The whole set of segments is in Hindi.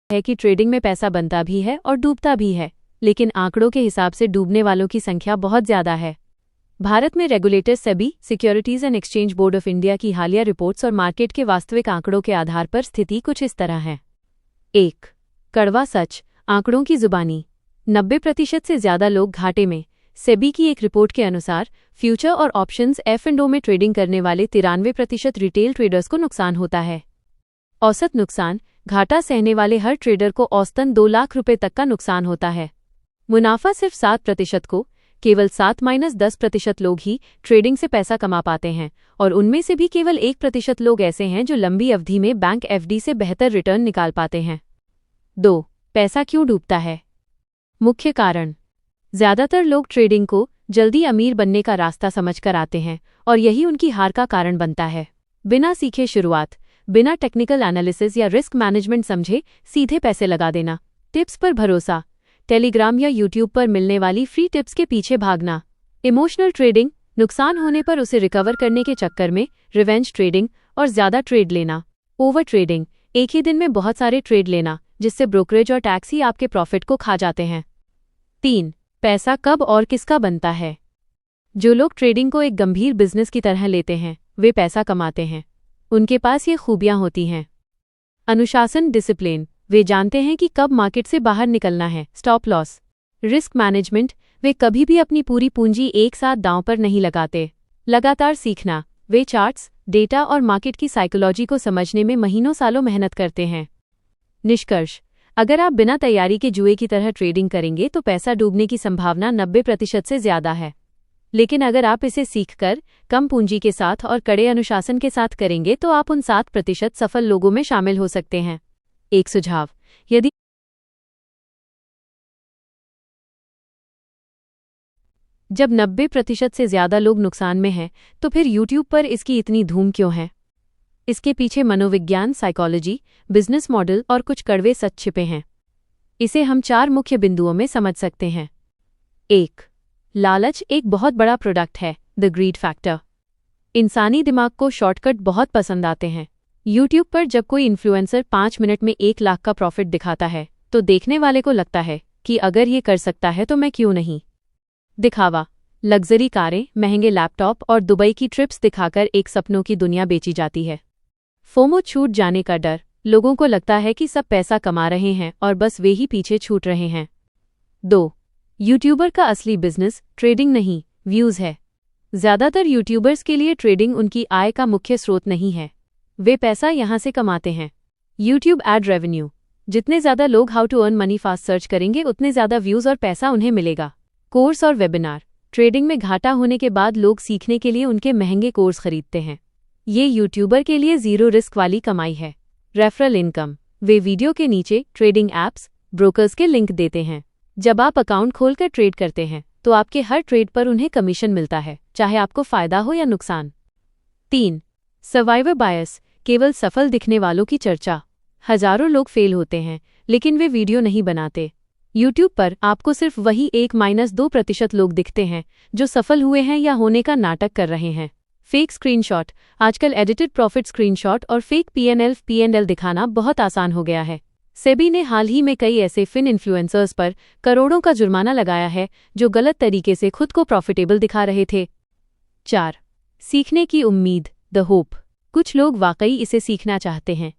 है कि ट्रेडिंग में पैसा बनता भी है और डूबता भी है, लेकिन आंकड़ों के हिसाब से डूबने वालों की संख्या बहुत ज्यादा है। भारत में regulator SEBI, securities and exchange board of India की हालिया रिपोर्ट्स और मार्केट के वास्तविक आंकड़ों के आधार पर स्थिति कुछ इस तरह है। 1. कड़वा सच, आंकड़ों की जुबानी। 90% से ज्यादा लोग घाटे में। सेबी की एक रिपोर्ट के अनुसार फ्यूचर और ऑप्शंस F&O में ट्रेडिंग करने वाले 93% रिटेल ट्रेडर्स को नुकसान होता है। औसत नुकसान, घाटा सहने वाले हर ट्रेडर को औसतन 2 लाख रुपए तक का नुकसान होता है। मुनाफा सिर्फ 7% को, केवल 7-10% लोग ही ट्रेडिंग से पैसा कमा पाते हैं, और उनमें से भी केवल 1% लोग ऐसे हैं जो लंबी अवधि में बैंक FD से बेहतर रिटर्न निकाल पाते हैं। 2. पैसा क्यों डूबता है? मुख्य कारण, ज्यादातर लोग ट्रेडिंग को जल्दी अमीर बनने का रास्ता समझकर आते हैं और यही उनकी हार का कारण बनता है। बिना सीखे शुरुआत, बिना टेक्निकल एनालिसिस या रिस्क मैनेजमेंट समझे सीधे पैसे लगा देना। टिप्स पर भरोसा, टेलीग्राम या यूट्यूब पर मिलने वाली फ्री टिप्स के पीछे भागना। इमोशनल ट्रेडिंग, नुकसान होने पर उसे रिकवर करने के चक्कर में रिवेंज ट्रेडिंग और ज्यादा ट्रेड लेना। ओवर ट्रेडिंग, एक ही दिन में बहुत सारे ट्रेड लेना, जिससे ब्रोकरेज और टैक्स ही आपके प्रॉफिट को खा जाते हैं। 3. पैसा कब और किसका बनता है? जो लोग ट्रेडिंग को एक गंभीर बिजनेस की तरह लेते हैं, वे पैसा कमाते हैं। उनके पास ये खूबियां होती हैं। अनुशासन, डिसिप्लिन, वे जानते हैं कि कब मार्केट से बाहर निकलना है। Stop loss. रिस्क मैनेजमेंट, वे कभी भी अपनी पूरी पूंजी एक साथ दांव पर नहीं लगाते। लगातार सीखना, वे चार्ट्स, डेटा और मार्केट की साइकोलॉजी को समझने में महीनों सालों मेहनत करते हैं। निष्कर्ष, अगर आप बिना तैयारी के जुए की तरह ट्रेडिंग करेंगे तो पैसा डूबने की संभावना 90% से ज्यादा है। लेकिन अगर आप इसे सीखकर, कम पूंजी के साथ और कड़े अनुशासन के साथ करेंगे तो आप उन 7% सफल लोगों में शामिल हो सकते हैं। एक सुझाव, यदि जब 90% से ज्यादा लोग नुकसान में हैं, तो फिर YouTube पर इसकी इतनी धूम क्यों है? इसके पीछे मनोविज्ञान, साइकोलॉजी, बिजनेस मॉडल और कुछ कड़वे सच छिपे हैं। इसे हम 4 मुख्य बिंदुओं में समझ सकते हैं। 1. लालच एक बहुत बड़ा प्रोडक्ट है, द ग्रीड फैक्टर। इंसानी दिमाग को शॉर्टकट बहुत पसंद आते हैं। YouTube पर जब कोई इन्फ्लुएंसर 5 मिनट में 1 लाख का प्रॉफिट दिखाता है, तो देखने वाले को लगता है कि अगर ये कर सकता है तो मैं क्यों नहीं। दिखावा, लग्जरी कारें, महंगे लैपटॉप और दुबई की ट्रिप्स दिखाकर एक सपनों की दुनिया बेची जाती है। फोमो, छूट जाने का डर, लोगों को लगता है कि सब पैसा कमा रहे हैं और बस वे ही पीछे छूट रहे हैं। 2. यूट्यूबर का असली बिजनेस ट्रेडिंग नहीं, व्यूज है। ज्यादातर यूट्यूबर्स के लिए ट्रेडिंग उनकी आय का मुख्य स्रोत नहीं है। वे पैसा यहां से कमाते हैं। यूट्यूब एड रेवेन्यू, जितने ज्यादा लोग how to earn money fast search करेंगे उतने ज्यादा व्यूज और पैसा उन्हें मिलेगा। कोर्स और वेबिनार, ट्रेडिंग में घाटा होने के बाद लोग सीखने के लिए उनके महंगे कोर्स खरीदते हैं। ये यूट्यूबर के लिए जीरो रिस्क वाली कमाई है। रेफरल इनकम, वे वीडियो के नीचे ट्रेडिंग ऐप्स, ब्रोकर्स के लिंक देते हैं। जब आप अकाउंट खोलकर ट्रेड करते हैं तो आपके हर ट्रेड पर उन्हें कमीशन मिलता है, चाहे आपको फायदा हो या नुकसान। 3. सर्वाइवर बायस, केवल सफल दिखने वालों की चर्चा। हजारों लोग फेल होते हैं, लेकिन वे वीडियो नहीं बनाते। यूट्यूब पर आपको सिर्फ वही 1-2% लोग दिखते हैं जो सफल हुए हैं या होने का नाटक कर रहे हैं। फेक स्क्रीनशॉट, आजकल एडिटेड प्रॉफिट स्क्रीनशॉट और फेक P&L दिखाना बहुत आसान हो गया है। सेबी ने हाल ही में कई ऐसे फिन इन्फ्लुएंसर्स पर करोड़ों का जुर्माना लगाया है जो गलत तरीके से खुद को प्रॉफिटेबल दिखा रहे थे। 4. सीखने की उम्मीद, द होप, कुछ लोग वाकई इसे सीखना चाहते हैं।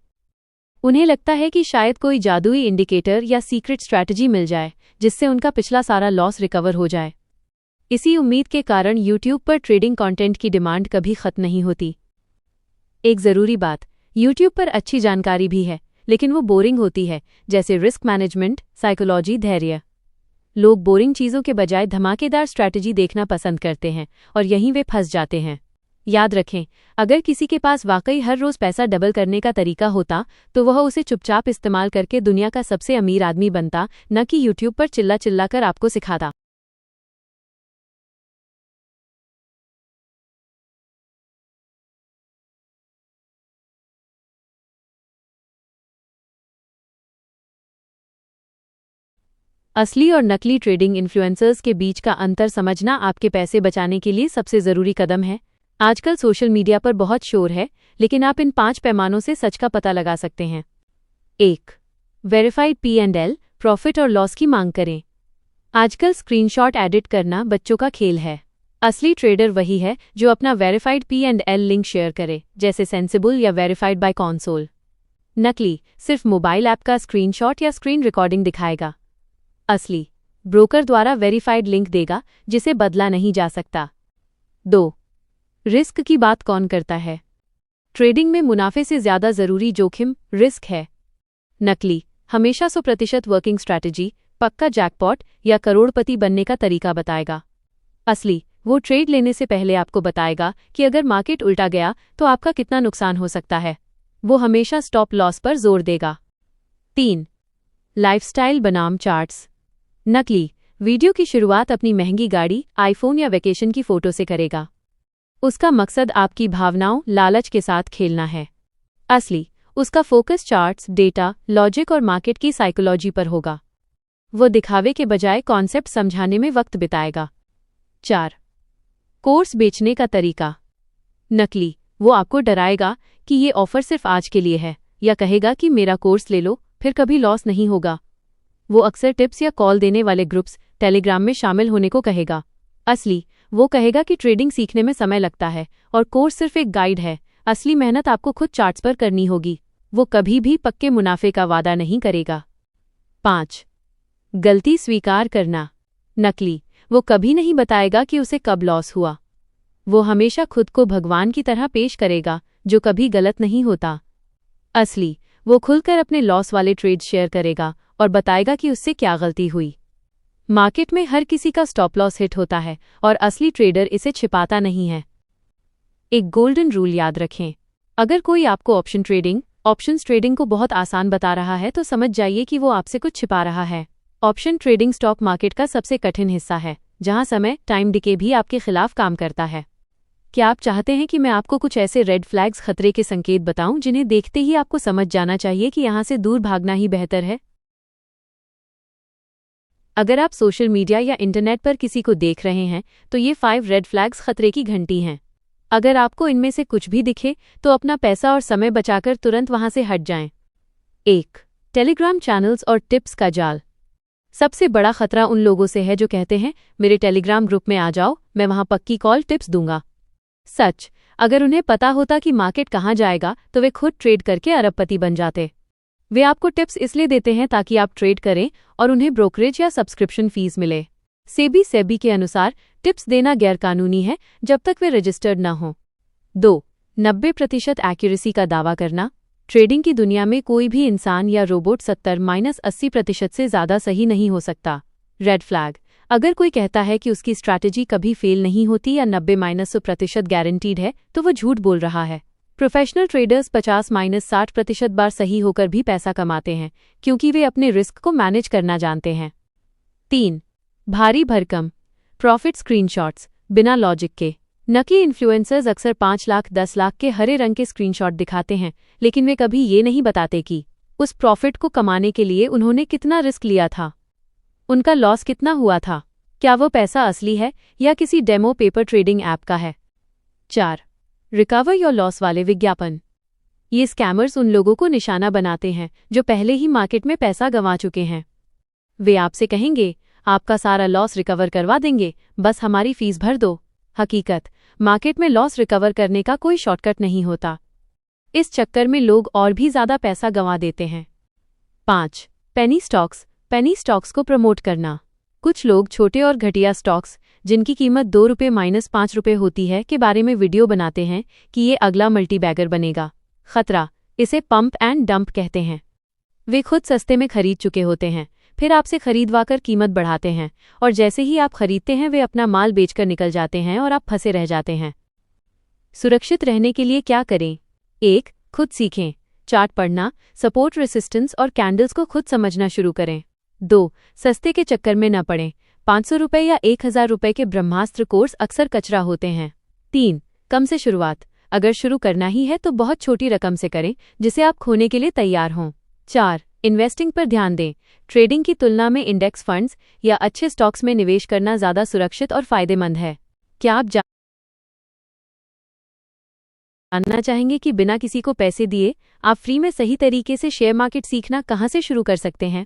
उन्हें लगता है कि शायद कोई जादुई इंडिकेटर या सीक्रेट स्ट्रैटेजी मिल जाए जिससे उनका पिछला सारा लॉस रिकवर हो जाए। इसी उम्मीद के कारण YouTube पर ट्रेडिंग कंटेंट की डिमांड कभी खत्म नहीं होती। एक जरूरी बात, YouTube पर अच्छी जानकारी भी है, लेकिन वो बोरिंग होती है, जैसे रिस्क मैनेजमेंट, साइकोलॉजी, धैर्य। लोग बोरिंग चीजों के बजाय धमाकेदार स्ट्रैटेजी देखना पसंद करते हैं और यहीं वे फंस जाते हैं। याद रखें, अगर किसी के पास वाकई हर रोज पैसा डबल करने का तरीका होता तो वह उसे चुपचाप इस्तेमाल करके दुनिया का सबसे अमीर आदमी बनता, न कि YouTube पर चिल्ला चिल्ला कर आपको सिखाता। असली और नकली ट्रेडिंग इन्फ्लुएंसर्स के बीच का अंतर समझना आपके पैसे बचाने के लिए सबसे जरूरी कदम है। आजकल सोशल मीडिया पर बहुत शोर है, लेकिन आप इन 5 पैमानों से सच का पता लगा सकते हैं। 1. वेरीफाइड P&L, प्रॉफिट और लॉस की मांग करें। आजकल स्क्रीनशॉट एडिट करना बच्चों का खेल है। असली ट्रेडर वही है जो अपना वेरीफाइड P&L लिंक शेयर करे, जैसे सेंसिबल या वेरीफाइड बाय कंसोल। नकली सिर्फ मोबाइल ऐप का स्क्रीनशॉट या स्क्रीन रिकॉर्डिंग दिखाएगा। असली ब्रोकर द्वारा वेरीफाइड लिंक देगा जिसे बदला नहीं जा सकता। 2. रिस्क की बात कौन करता है? ट्रेडिंग में मुनाफे से ज्यादा जरूरी जोखिम रिस्क है। नकली हमेशा 100% वर्किंग स्ट्रैटेजी, पक्का जैकपॉट या करोड़पति बनने का तरीका बताएगा। असली वो ट्रेड लेने से पहले आपको बताएगा कि अगर मार्केट उल्टा गया तो आपका कितना नुकसान हो सकता है। वो हमेशा स्टॉप लॉस पर जोर देगा। 3. लाइफस्टाइल बनाम चार्ट्स। नकली वीडियो की शुरुआत अपनी महंगी गाड़ी, आईफोन या वेकेशन की फोटो से करेगा। उसका मकसद आपकी भावनाओं, लालच के साथ खेलना है। असली उसका फोकस चार्ट्स, डेटा, लॉजिक और मार्केट की साइकोलॉजी पर होगा। वो दिखावे के बजाय कॉन्सेप्ट समझाने में वक्त बिताएगा। 4. कोर्स बेचने का तरीका। नकली वो आपको डराएगा कि ये ऑफर सिर्फ आज के लिए है, या कहेगा कि मेरा कोर्स ले लो, फिर कभी लॉस नहीं होगा। वो अक्सर टिप्स या कॉल देने वाले ग्रुप्स, टेलीग्राम में शामिल होने को कहेगा। असली वो कहेगा कि ट्रेडिंग सीखने में समय लगता है और कोर्स सिर्फ एक गाइड है। असली मेहनत आपको खुद चार्ट्स पर करनी होगी। वो कभी भी पक्के मुनाफे का वादा नहीं करेगा। 5. गलती स्वीकार करना। नकली वो कभी नहीं बताएगा कि उसे कब लॉस हुआ। वो हमेशा खुद को भगवान की तरह पेश करेगा जो कभी गलत नहीं होता। असली वो खुलकर अपने लॉस वाले ट्रेड शेयर करेगा और बताएगा कि उससे क्या गलती हुई। मार्केट में हर किसी का स्टॉप लॉस हिट होता है और असली ट्रेडर इसे छिपाता नहीं है। एक गोल्डन रूल याद रखें, अगर कोई आपको ऑप्शंस ट्रेडिंग को बहुत आसान बता रहा है तो समझ जाइए कि वो आपसे कुछ छिपा रहा है। ऑप्शन ट्रेडिंग स्टॉक मार्केट का सबसे कठिन हिस्सा है, जहां समय टाइम डिके भी आपके खिलाफ काम करता है। क्या आप चाहते हैं कि मैं आपको कुछ ऐसे रेड फ्लैग्स, खतरे के संकेत बताऊं जिन्हें देखते ही आपको समझ जाना चाहिए कि यहां से दूर भागना ही बेहतर है? अगर आप सोशल मीडिया या इंटरनेट पर किसी को देख रहे हैं तो ये 5 रेड फ्लैग्स खतरे की घंटी हैं। अगर आपको इनमें से कुछ भी दिखे तो अपना पैसा और समय बचाकर तुरंत वहां से हट जाएं। 1. टेलीग्राम चैनल्स और टिप्स का जाल। सबसे बड़ा खतरा उन लोगों से है जो कहते हैं मेरे टेलीग्राम ग्रुप में आ जाओ, मैं वहां पक्की कॉल टिप्स दूंगा। सच, अगर उन्हें पता होता कि मार्केट कहां जाएगा तो वे खुद ट्रेड करके अरबपति बन जाते। वे आपको टिप्स इसलिए देते हैं ताकि आप ट्रेड करें और उन्हें ब्रोकरेज या सब्सक्रिप्शन फीस मिले। सेबी के अनुसार टिप्स देना गैरकानूनी है जब तक वे रजिस्टर्ड न हों। 2. 90% एक्यूरेसी का दावा करना। ट्रेडिंग की दुनिया में कोई भी इंसान या रोबोट 70-80% से ज्यादा सही नहीं हो सकता। रेड फ्लैग, अगर कोई कहता है कि उसकी स्ट्रैटेजी कभी फेल नहीं होती या 90-100% गारंटीड है तो वो झूठ बोल रहा है। प्रोफेशनल ट्रेडर्स 50-60% बार सही होकर भी पैसा कमाते हैं क्योंकि वे अपने रिस्क को मैनेज करना जानते हैं। 3. भारी भरकम प्रॉफिट स्क्रीनशॉट्स बिना लॉजिक के। नकली इन्फ्लुएंसर्स अक्सर 5 लाख 10 लाख के हरे रंग के स्क्रीनशॉट दिखाते हैं, लेकिन वे कभी ये नहीं बताते कि उस प्रॉफिट को कमाने के लिए उन्होंने कितना रिस्क लिया था, उनका लॉस कितना हुआ था, क्या वो पैसा असली है या किसी डेमो पेपर ट्रेडिंग ऐप का है। 4. रिकवर योर लॉस वाले विज्ञापन। ये स्कैमर्स उन लोगों को निशाना बनाते हैं जो पहले ही मार्केट में पैसा गंवा चुके हैं। वे आपसे कहेंगे आपका सारा लॉस रिकवर करवा देंगे, बस हमारी फीस भर दो। हकीकत, मार्केट में लॉस रिकवर करने का कोई शॉर्टकट नहीं होता। इस चक्कर में लोग और भी ज्यादा पैसा गंवा देते हैं। 5. पेनी स्टॉक्स को प्रमोट करना। कुछ लोग छोटे और घटिया स्टॉक्स जिनकी कीमत ₹2-5 होती है के बारे में वीडियो बनाते हैं कि ये अगला मल्टीबैगर बनेगा। खतरा, इसे पंप एंड डंप कहते हैं। वे खुद सस्ते में खरीद चुके होते हैं, फिर आपसे खरीदवाकर कीमत बढ़ाते हैं और जैसे ही आप खरीदते हैं वे अपना माल बेचकर निकल जाते हैं और आप फंसे रह जाते हैं। सुरक्षित रहने के लिए क्या करें? 1. खुद सीखें, चार्ट पढ़ना, सपोर्ट, रेसिस्टेंस और कैंडल्स को खुद समझना शुरू करें। 2. सस्ते के चक्कर में न पड़ें, ₹500 या ₹1000 के ब्रह्मास्त्र कोर्स अक्सर कचरा होते हैं। 3. कम से शुरुआत, अगर शुरू करना ही है तो बहुत छोटी रकम से करें जिसे आप खोने के लिए तैयार हों। 4. इन्वेस्टिंग पर ध्यान दें, ट्रेडिंग की तुलना में इंडेक्स फंड्स या अच्छे स्टॉक्स में निवेश करना ज़्यादा सुरक्षित और फायदेमंद है। क्या आप जानना चाहेंगे कि बिना किसी को पैसे दिए आप फ्री में सही तरीके से शेयर मार्केट सीखना कहाँ से शुरू कर सकते हैं।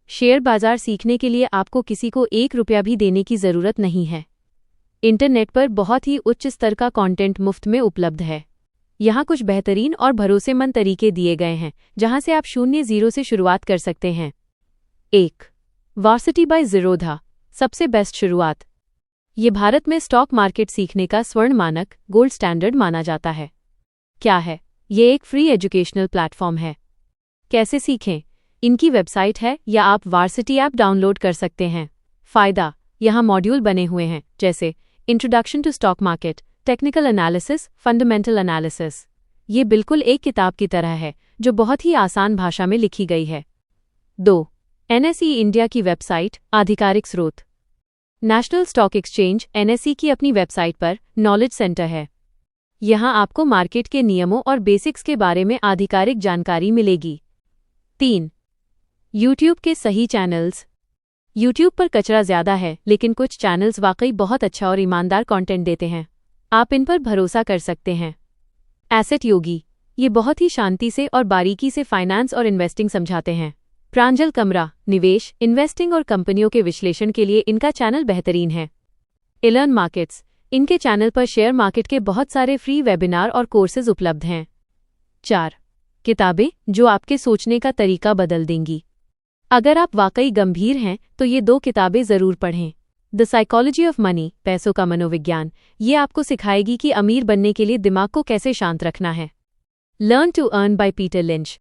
शेयर बाजार सीखने के लिए आपको किसी को 1 रुपया भी देने की ज़रूरत नहीं है। इंटरनेट पर बहुत ही उच्च स्तर का कंटेंट मुफ्त में उपलब्ध है। यहाँ कुछ बेहतरीन और भरोसेमंद तरीके दिए गए हैं जहाँ से आप 0 से शुरुआत कर सकते हैं। 1. वार्सिटी बाय ज़ीरोधा, सबसे बेस्ट शुरुआत। ये भारत में स्टॉक मार्केट सीखने का स्वर्ण मानक गोल्ड स्टैंडर्ड माना जाता है। क्या है? ये एक फ्री एजुकेशनल प्लेटफॉर्म है। कैसे सीखें? इनकी वेबसाइट है या आप वार्सिटी ऐप डाउनलोड कर सकते हैं। फ़ायदा: यहाँ मॉड्यूल बने हुए हैं जैसे introduction to stock market, technical analysis, fundamental analysis. ये बिल्कुल एक किताब की तरह है जो बहुत ही आसान भाषा में लिखी गई है। 2. NSE इंडिया की वेबसाइट, आधिकारिक स्रोत। नेशनल स्टॉक एक्सचेंज NSE की अपनी वेबसाइट पर नॉलेज सेंटर है। यहाँ आपको मार्केट के नियमों और बेसिक्स के बारे में आधिकारिक जानकारी मिलेगी। 3. यूट्यूब के सही चैनल्स। यूट्यूब पर कचरा ज़्यादा है लेकिन कुछ चैनल्स वाकई बहुत अच्छा और ईमानदार कंटेंट देते हैं। आप इन पर भरोसा कर सकते हैं। एसेट योगी, ये बहुत ही शांति से और बारीकी से फाइनेंस और इन्वेस्टिंग समझाते हैं। प्रांजल कमरा, निवेश, इन्वेस्टिंग और कंपनियों के विश्लेषण के लिए इनका चैनल बेहतरीन है। इलर्न मार्केट्स, इनके चैनल पर शेयर मार्केट के बहुत सारे फ्री वेबिनार और कोर्सेज उपलब्ध हैं। 4. किताबें जो आपके सोचने का तरीका बदल देंगी। अगर आप वाकई गंभीर हैं तो ये 2 किताबें ज़रूर पढ़ें। द साइकोलॉजी ऑफ मनी, पैसों का मनोविज्ञान, ये आपको सिखाएगी कि अमीर बनने के लिए दिमाग को कैसे शांत रखना है। Learn to earn by Peter lynch,